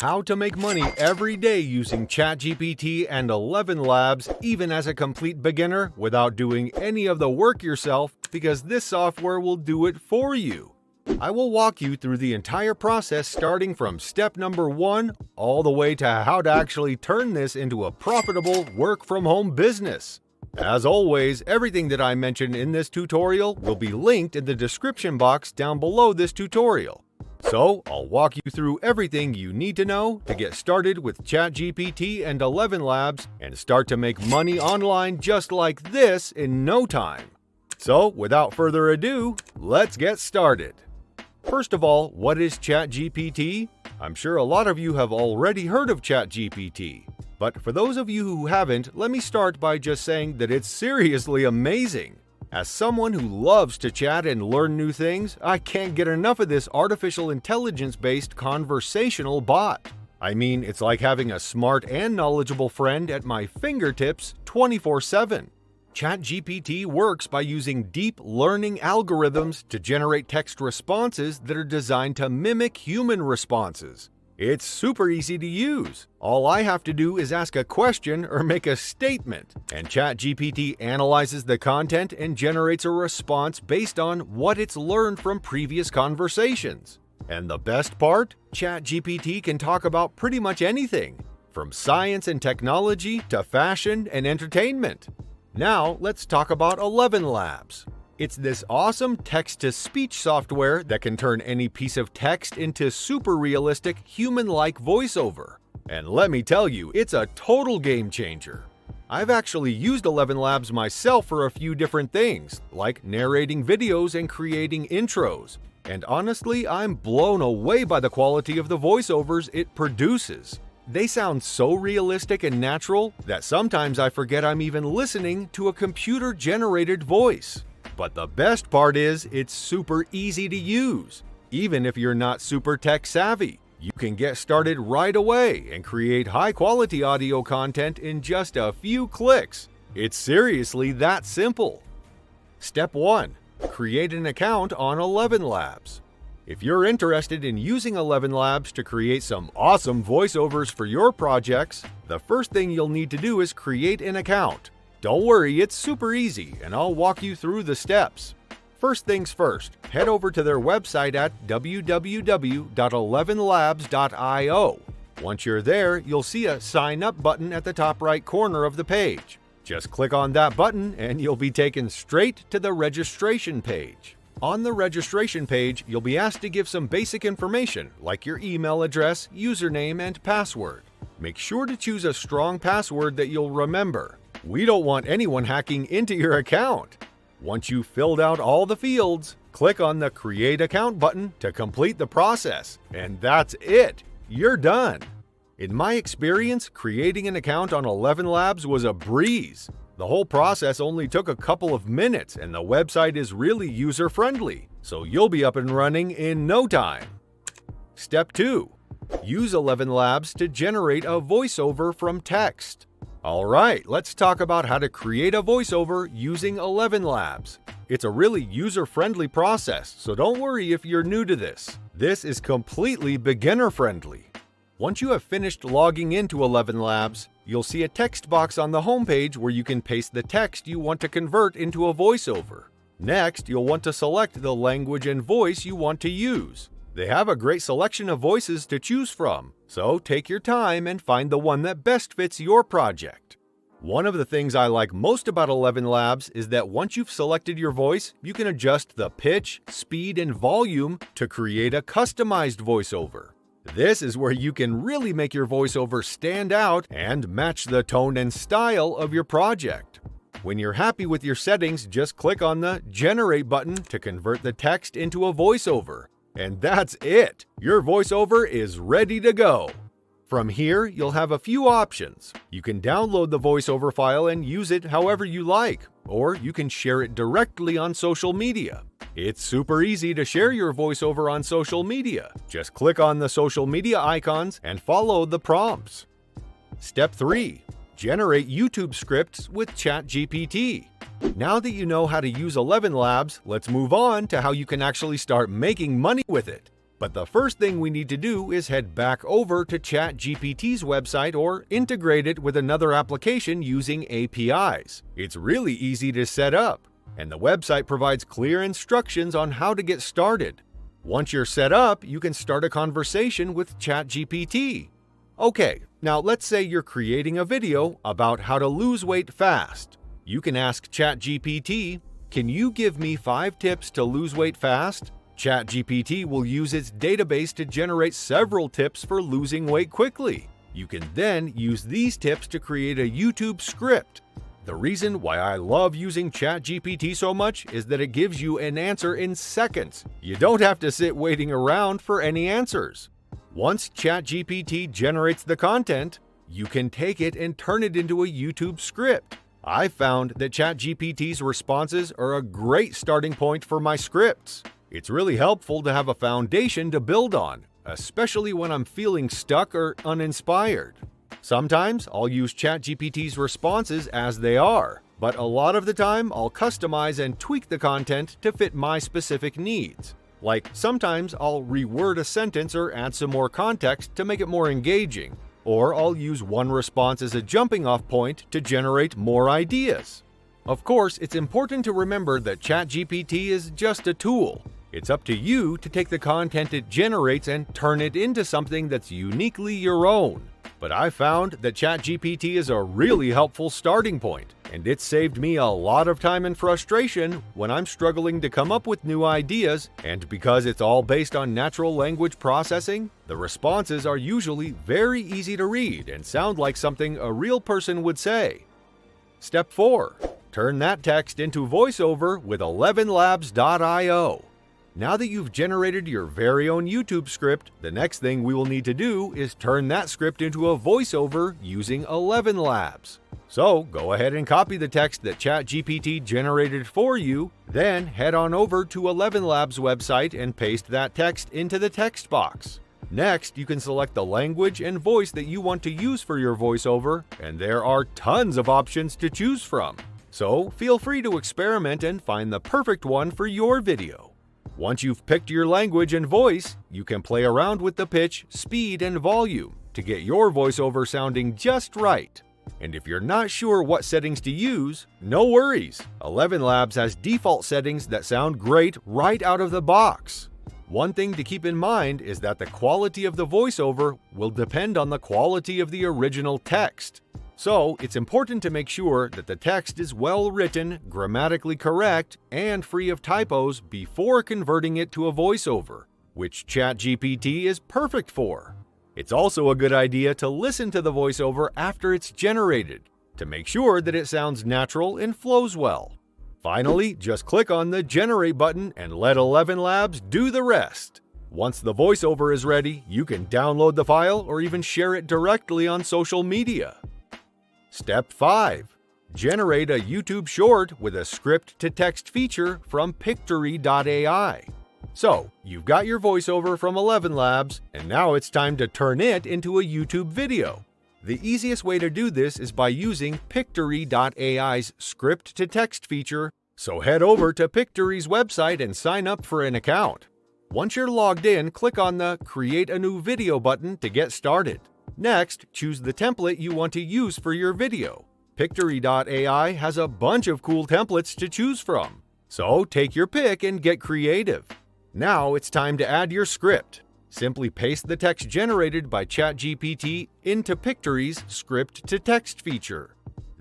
How to make money every day using ChatGPT and ElevenLabs, even as a complete beginner, without doing any of the work yourself, because this software will do it for you. I will walk you through the entire process starting from step number 1 all the way to how to actually turn this into a profitable work-from-home business. As always, everything that I mention in this tutorial will be linked in the description box down below this tutorial. So, I'll walk you through everything you need to know to get started with ChatGPT and ElevenLabs and start to make money online just like this in no time. So, without further ado, let's get started. First of all, what is ChatGPT? I'm sure a lot of you have already heard of ChatGPT. But for those of you who haven't, let me start by just saying that it's seriously amazing. As someone who loves to chat and learn new things, I can't get enough of this artificial intelligence-based conversational bot. I mean, it's like having a smart and knowledgeable friend at my fingertips 24/7. ChatGPT works by using deep learning algorithms to generate text responses that are designed to mimic human responses. It's super easy to use. All I have to do is ask a question or make a statement, and ChatGPT analyzes the content and generates a response based on what it's learned from previous conversations. And the best part? ChatGPT can talk about pretty much anything, from science and technology to fashion and entertainment. Now, let's talk about ElevenLabs. It's this awesome text-to-speech software that can turn any piece of text into super realistic, human-like voiceover. And let me tell you, it's a total game changer. I've actually used ElevenLabs myself for a few different things, like narrating videos and creating intros. And honestly, I'm blown away by the quality of the voiceovers it produces. They sound so realistic and natural that sometimes I forget I'm even listening to a computer-generated voice. But the best part is, it's super easy to use. Even if you're not super tech savvy, you can get started right away and create high-quality audio content in just a few clicks. It's seriously that simple. Step 1. Create an account on ElevenLabs. If you're interested in using ElevenLabs to create some awesome voiceovers for your projects, the first thing you'll need to do is create an account. Don't worry, it's super easy, and I'll walk you through the steps. First things first, head over to their website at www.elevenlabs.io. Once you're there, you'll see a Sign Up button at the top right corner of the page. Just click on that button and you'll be taken straight to the registration page. On the registration page, you'll be asked to give some basic information like your email address, username, and password. Make sure to choose a strong password that you'll remember. We don't want anyone hacking into your account. Once you've filled out all the fields, click on the Create Account button to complete the process. And that's it. You're done. In my experience, creating an account on ElevenLabs was a breeze. The whole process only took a couple of minutes, and the website is really user-friendly, so you'll be up and running in no time. Step 2. Use ElevenLabs to generate a voiceover from text. Alright, let's talk about how to create a voiceover using ElevenLabs. It's a really user-friendly process, so don't worry if you're new to this. This is completely beginner-friendly. Once you have finished logging into ElevenLabs, you'll see a text box on the homepage where you can paste the text you want to convert into a voiceover. Next, you'll want to select the language and voice you want to use. They have a great selection of voices to choose from, so take your time and find the one that best fits your project. One of the things I like most about ElevenLabs is that once you've selected your voice, you can adjust the pitch, speed, and volume to create a customized voiceover. This is where you can really make your voiceover stand out and match the tone and style of your project. When you're happy with your settings, just click on the Generate button to convert the text into a voiceover. And that's it! Your voiceover is ready to go! From here, you'll have a few options. You can download the voiceover file and use it however you like, or you can share it directly on social media. It's super easy to share your voiceover on social media. Just click on the social media icons and follow the prompts. Step 3. Generate YouTube scripts with ChatGPT. Now that you know how to use ElevenLabs, let's move on to how you can actually start making money with it. But the first thing we need to do is head back over to ChatGPT's website or integrate it with another application using APIs. It's really easy to set up, and the website provides clear instructions on how to get started. Once you're set up, you can start a conversation with ChatGPT. Okay, now let's say you're creating a video about how to lose weight fast. You can ask ChatGPT, "Can you give me 5 tips to lose weight fast?" ChatGPT will use its database to generate several tips for losing weight quickly. You can then use these tips to create a YouTube script. The reason why I love using ChatGPT so much is that it gives you an answer in seconds. You don't have to sit waiting around for any answers. Once ChatGPT generates the content, you can take it and turn it into a YouTube script. I found that ChatGPT's responses are a great starting point for my scripts. It's really helpful to have a foundation to build on, especially when I'm feeling stuck or uninspired. Sometimes I'll use ChatGPT's responses as they are, but a lot of the time I'll customize and tweak the content to fit my specific needs. Like sometimes I'll reword a sentence or add some more context to make it more engaging, or I'll use one response as a jumping-off point to generate more ideas. Of course, it's important to remember that ChatGPT is just a tool. It's up to you to take the content it generates and turn it into something that's uniquely your own. But I found that ChatGPT is a really helpful starting point, and it's saved me a lot of time and frustration when I'm struggling to come up with new ideas, and because it's all based on natural language processing, the responses are usually very easy to read and sound like something a real person would say. Step 4. Turn that text into voiceover with ElevenLabs.io. Now that you've generated your very own YouTube script, the next thing we will need to do is turn that script into a voiceover using ElevenLabs. So go ahead and copy the text that ChatGPT generated for you, then head on over to ElevenLabs' website and paste that text into the text box. Next, you can select the language and voice that you want to use for your voiceover, and there are tons of options to choose from. So feel free to experiment and find the perfect one for your video. Once you've picked your language and voice, you can play around with the pitch, speed, and volume to get your voiceover sounding just right. And if you're not sure what settings to use, no worries. ElevenLabs has default settings that sound great right out of the box. One thing to keep in mind is that the quality of the voiceover will depend on the quality of the original text. So, it's important to make sure that the text is well written, grammatically correct, and free of typos before converting it to a voiceover, which ChatGPT is perfect for. It's also a good idea to listen to the voiceover after it's generated, to make sure that it sounds natural and flows well. Finally, just click on the Generate button and let ElevenLabs do the rest. Once the voiceover is ready, you can download the file or even share it directly on social media. Step 5. Generate a YouTube short with a script-to-text feature from Pictory.ai. So, you've got your voiceover from ElevenLabs, and now it's time to turn it into a YouTube video. The easiest way to do this is by using Pictory.ai's script-to-text feature, so head over to Pictory's website and sign up for an account. Once you're logged in, click on the Create a New Video button to get started. Next, choose the template you want to use for your video. Pictory.ai has a bunch of cool templates to choose from, so take your pick and get creative. Now it's time to add your script. Simply paste the text generated by ChatGPT into Pictory's script-to-text feature.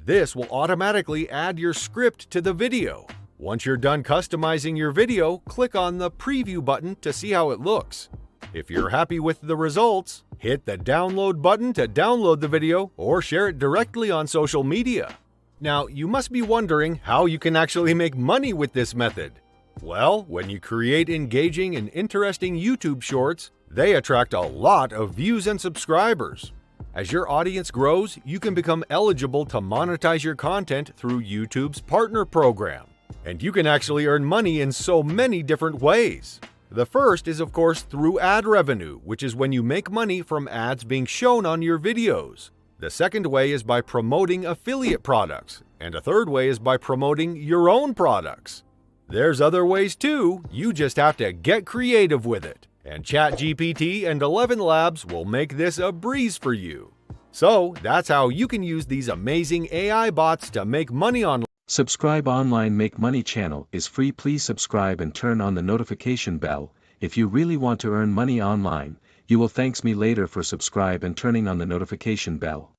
This will automatically add your script to the video. Once you're done customizing your video, click on the Preview button to see how it looks. If you're happy with the results, hit the Download button to download the video or share it directly on social media. Now, you must be wondering how you can actually make money with this method. Well, when you create engaging and interesting YouTube shorts, they attract a lot of views and subscribers. As your audience grows, you can become eligible to monetize your content through YouTube's partner program. And you can actually earn money in so many different ways. The first is, of course, through ad revenue, which is when you make money from ads being shown on your videos. The second way is by promoting affiliate products, and a third way is by promoting your own products. There's other ways too, you just have to get creative with it. And ChatGPT and ElevenLabs will make this a breeze for you. So that's how you can use these amazing AI bots to make money online. Subscribe Online Make Money channel is free. Please subscribe and turn on the notification bell. If you really want to earn money online, you will thanks me later for subscribe and turning on the notification bell.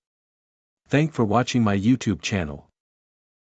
Thank for watching my YouTube channel.